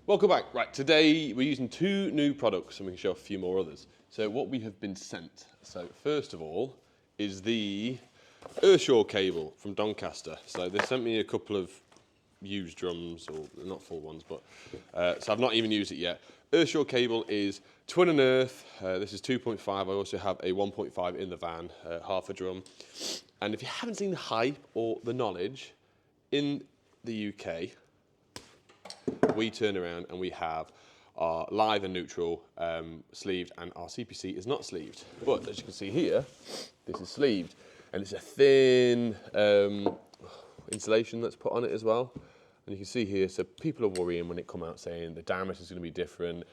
Welcome back. Right, today we're using two new products and we can show a few more others. So what we have been sent. So first of all is the Earthshore cable from Doncaster. So they sent me a couple of used drums, or not full ones, but so I've not even used it yet. Earthshore cable is twin and earth. This is 2.5. I also have a 1.5 in the van, half a drum. And if you haven't seen the hype or the knowledge, in the UK, we turn around and we have our live and neutral sleeved, and our CPC is not sleeved. But as you can see here, this is sleeved, and it's a thin insulation that's put on it as well. And you can see here, so people are worrying when it come out saying the diameter is going to be different,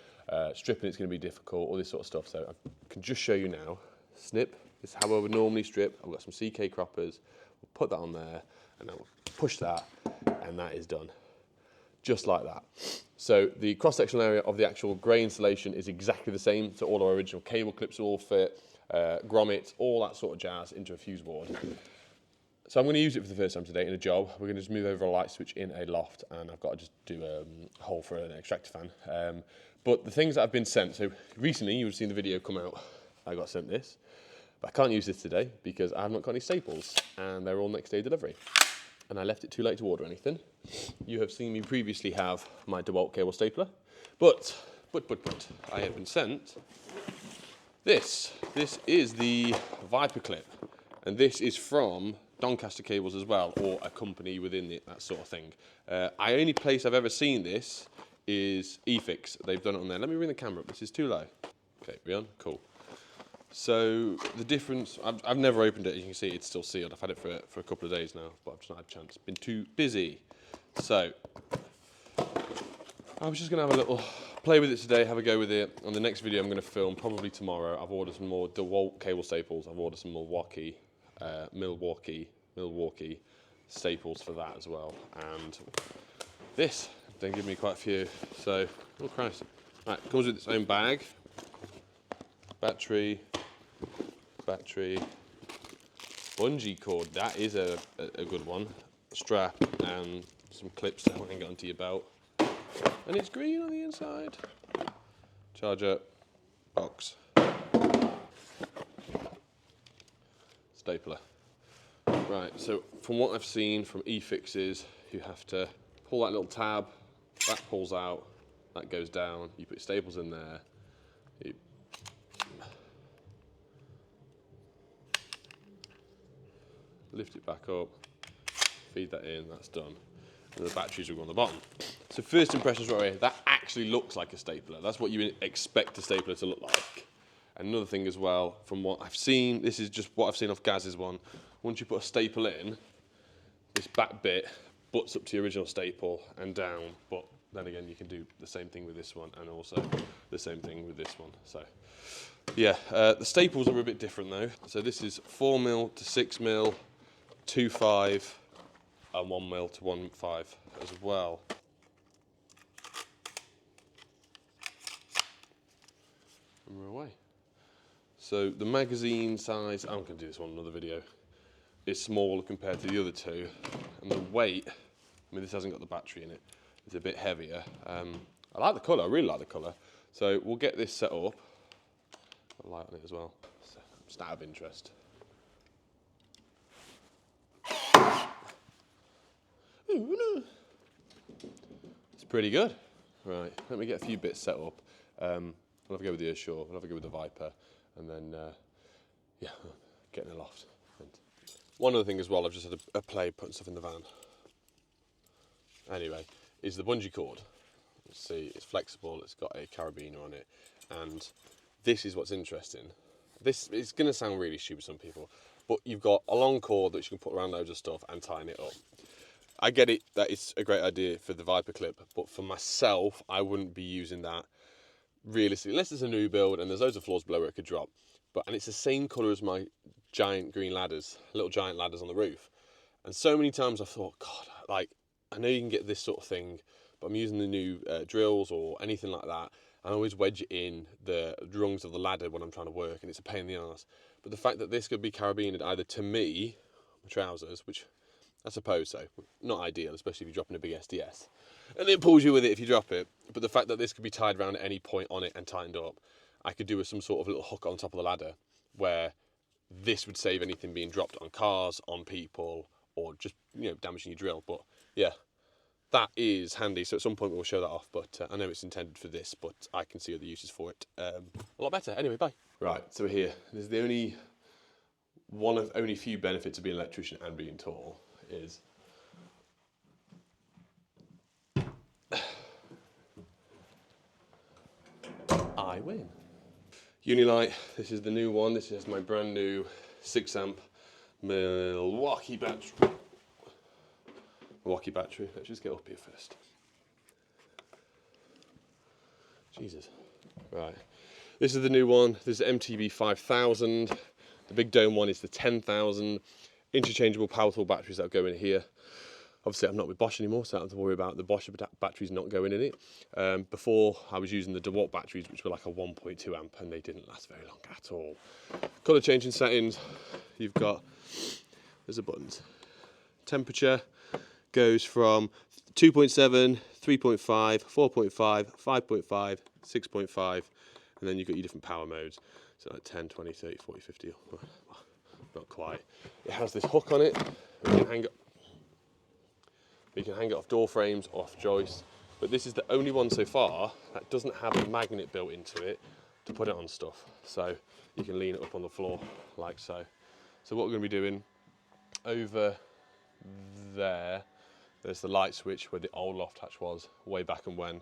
stripping it's going to be difficult, all this sort of stuff. So I can just show you now. Snip, this is how I would normally strip. I've got some CK croppers, we'll put that on there, and then we'll push that, and that is done. Just like that. So the cross-sectional area of the actual grey insulation is exactly the same, so all our original cable clips all fit, grommets, all that sort of jazz into a fuse board. So I'm going to use it for the first time today in a job. We're going to just move over a light switch in a loft, and I've got to just do a hole for an extractor fan. But the things that have been sent, so recently you would have seen the video come out, I got sent this, but I can't use this today because I haven't got any staples, and they're all next day delivery. And I left it too late to order anything. You have seen me previously have my DeWalt cable stapler, but I have been sent this. This is the Viper clip, and this is from Doncaster Cables as well, or a company within it, that sort of thing. Only place I've ever seen this is eFix. They've done it on there. Let me bring the camera up. This is too low. Okay, we on? Cool. So the difference, I've never opened it. You can see it's still sealed. I've had it for a couple of days now, but I've just not had a chance. Been too busy. So I was just going to have a little play with it today, have a go with it. On the next video I'm going to film, probably tomorrow, I've ordered some more DeWalt cable staples. I've ordered some Milwaukee staples for that as well. And this, they give me quite a few. So, oh Christ. Right, comes with its own bag. Battery, bungee cord, that is a good one. Strap and some clips to hang it onto your belt. And it's green on the inside. Charger, box, stapler. Right, so from what I've seen from eFixes, you have to pull that little tab, that pulls out, that goes down, you put staples in there, you lift it back up, feed that in, that's done. And the batteries will go on the bottom. So first impressions right away, that actually looks like a stapler. That's what you expect a stapler to look like. And another thing as well, from what I've seen, this is just what I've seen off Gaz's one, once you put a staple in, this back bit butts up to the original staple and down, but then again you can do the same thing with this one and also the same thing with this one. So yeah, the staples are a bit different though. So this is 4mm to 6mm, 2.5 and 1mm to 1.5 as well. And we're away. So the magazine size, I'm going to do this one in another video, is smaller compared to the other two. And the weight, I mean this hasn't got the battery in it, it's a bit heavier. I like the colour, I really like the colour. So we'll get this set up. Got a light on it as well, so just out of interest. It's pretty good. Right, let me get a few bits set up. We'll have a go with the Earthshore, we'll have a go with the Viper, and then, yeah, get in the loft. And one other thing as well, I've just had a play putting stuff in the van. Anyway, is the bungee cord. Let's see, it's flexible, it's got a carabiner on it, and this is what's interesting. This is going to sound really stupid to some people, but you've got a long cord that you can put around loads of stuff and tying it up. I get it, that it's a great idea for the Viper clip, but for myself, I wouldn't be using that realistically, unless it's a new build and there's loads of floors below where it could drop. And it's the same colour as my giant green ladders, little giant ladders on the roof. And so many times I've thought, God, like, I know you can get this sort of thing, but I'm using the new drills or anything like that. I always wedge in the rungs of the ladder when I'm trying to work, and it's a pain in the arse. But the fact that this could be carabined either to me, my trousers, which I suppose so, not ideal, especially if you're dropping a big SDS, and it pulls you with it if you drop it, But the fact that this could be tied around at any point on it and tightened up, I could do with some sort of little hook on top of the ladder where this would save anything being dropped on cars, on people, or just, you know, damaging your drill. But yeah, that is handy. So at some point we'll show that off, but I know it's intended for this, but I can see other uses for it a lot better. Anyway, bye. Right, so we're here. This is the only few benefits of being an electrician and being tall is I win. Unilight, this is the new one. This is my brand new 6 amp Milwaukee battery. Let's just get up here first. Jesus. Right. This is the new one. This is MTB 5000. The big dome one is the 10,000. Interchangeable power tool batteries that go in here. Obviously, I'm not with Bosch anymore, so I don't have to worry about the Bosch batteries not going in it. Before, I was using the DeWalt batteries, which were like a 1.2 amp, and they didn't last very long at all. Colour changing settings, you've got, there's the buttons. Temperature goes from 2.7, 3.5, 4.5, 5.5, 6.5, and then you've got your different power modes. So like 10, 20, 30, 40, 50, not quite. It has this hook on it, you can hang it off door frames, off joists, but this is the only one so far that doesn't have a magnet built into it to put it on stuff. So you can lean it up on the floor like so. So what we're going to be doing over there's the light switch where the old loft hatch was way back and when.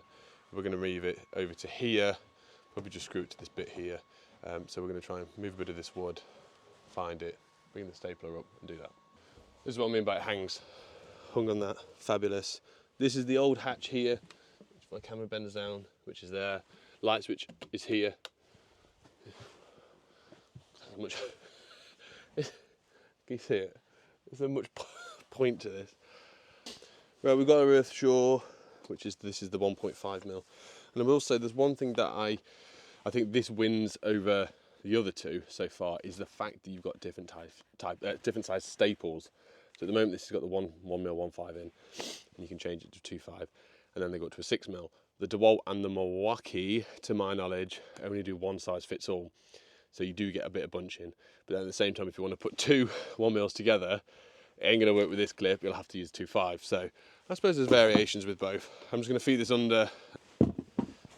We're going to move it over to here, probably just screw it to this bit here. So we're going to try and move a bit of this wood, find it, bring the stapler up and do that. This is what I mean by it hangs. Hung on that, fabulous. This is the old hatch here, which my camera bends down, which is there. Light switch is here. Can you see it? There's so much point to this. Right, we've got our earth shore, this is the 1.5 mil. And I will say there's one thing that I think this wins over the other two so far is the fact that you've got different size staples. So at the moment this has got the 1 mil 1.5 in, and you can change it to 2.5, and then they go up to a 6 mil. The DeWalt and the Milwaukee, to my knowledge, only do one size fits all. So you do get a bit of bunching. But then at the same time, if you want to put two 1 mils together, it ain't going to work with this clip, you'll have to use 2.5. So I suppose there's variations with both. I'm just going to feed this under.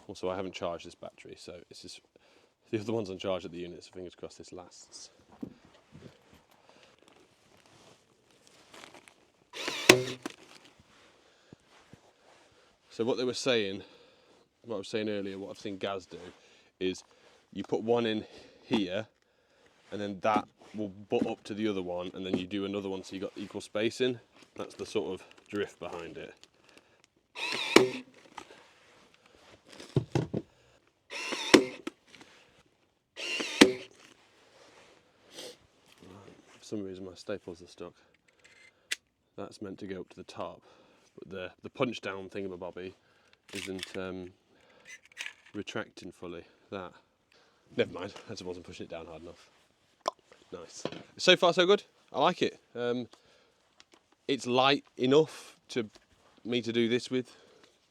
Also, I haven't charged this battery, so this is the other one's on charge at the unit, so fingers crossed this lasts. So what I was saying earlier, what I've seen Gaz do, is you put one in here, and then that will butt up to the other one, and then you do another one so you've got equal spacing. That's the sort of drift behind it. For some reason my staples are stuck. That's meant to go up to the top, but the punch down thingamabobby isn't retracting fully. That. Never mind, I just wasn't pushing it down hard enough. Nice. So far so good. I like it. It's light enough to me to do this with.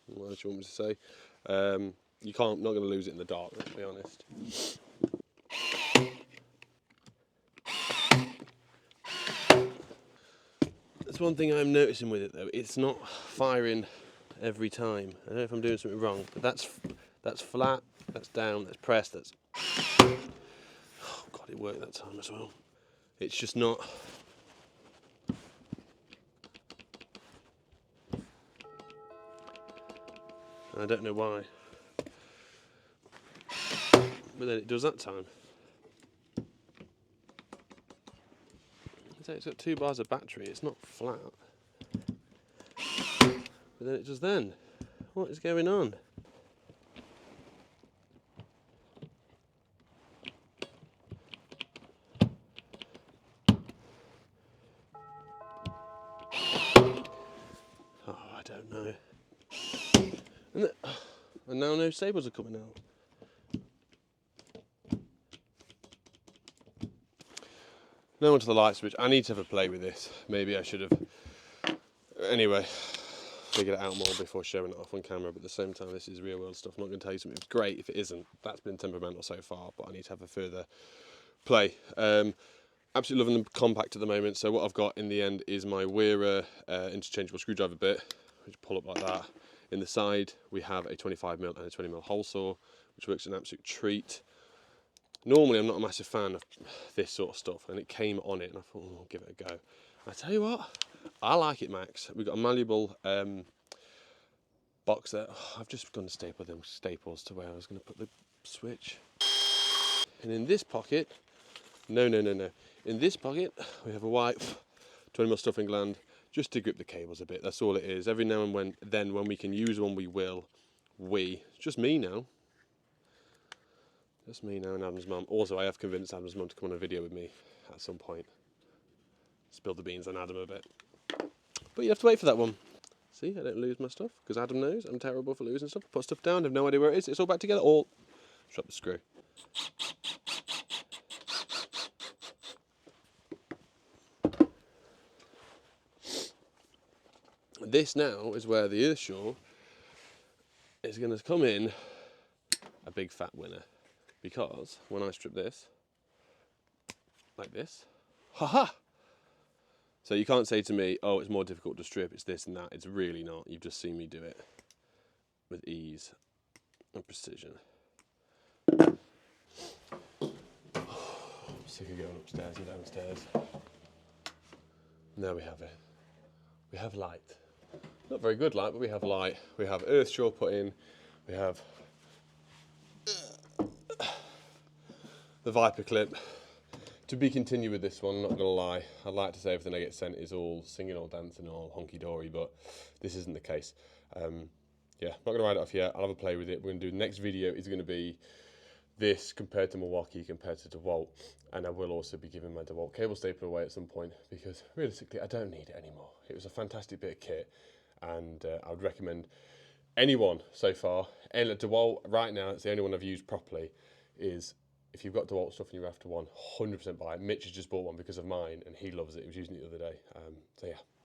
What else you want me to say? Not going to lose it in the dark, let's be honest. That's one thing I'm noticing with it though. It's not firing every time. I don't know if I'm doing something wrong, but that's flat, that's down, that's pressed, that's. Oh God, it worked that time as well. It's just not. I don't know why. But then it does that time. It's got 2 bars of battery, it's not flat. But then it does then. What is going on? Oh, I don't know. And now no staples are coming out. Now onto the light switch. I need to have a play with this. Maybe I should have. Anyway, figured it out more before showing it off on camera, but at the same time, this is real world stuff. I'm not going to tell you something it's great if it isn't. That's been temperamental so far, but I need to have a further play. Absolutely loving the compact at the moment. So what I've got in the end is my Weira interchangeable screwdriver bit, which pull up like that. In the side, we have a 25mm and a 20mm hole saw, which works an absolute treat. Normally, I'm not a massive fan of this sort of stuff, and it came on it, and I thought, oh, I'll give it a go. I tell you what, I like it, Max. We've got a malleable box there. Oh, I've just gone to staple them staples to where I was going to put the switch. And in this pocket, no. In this pocket, we have a white 20mm stuffing gland, just to grip the cables a bit. That's all it is. Every now and then, when we can use one, we will. It's just me now. Just me now and Adam's mum. Also, I have convinced Adam's mum to come on a video with me at some point. Spill the beans on Adam a bit. But you have to wait for that one. See, I don't lose my stuff, because Adam knows I'm terrible for losing stuff. Put stuff down, have no idea where it is. It's all back together. Drop the screw. This now is where the Earthshaw is going to come in a big fat winner, because when I strip this like this, haha! So you can't say to me, oh, it's more difficult to strip, it's this and that. It's really not. You've just seen me do it with ease and precision. I'm sick of going upstairs and downstairs. Now we have it. We have light. Not very good light, but we have light. We have Earthshaw put in. We have the Viper clip. To be continued with this one, I'm not going to lie. I'd like to say everything I get sent is all singing, all dancing, all honky-dory, but this isn't the case. Yeah, not going to write it off yet. I'll have a play with it. We're going to do the next video is going to be this compared to Milwaukee, compared to DeWalt. And I will also be giving my DeWalt cable stapler away at some point, because realistically, I don't need it anymore. It was a fantastic bit of kit, and I would recommend anyone so far. And DeWalt, right now, it's the only one I've used properly, is if you've got DeWalt stuff and you're after one, 100% buy it. Mitch has just bought one because of mine, and he loves it. He was using it the other day. So yeah.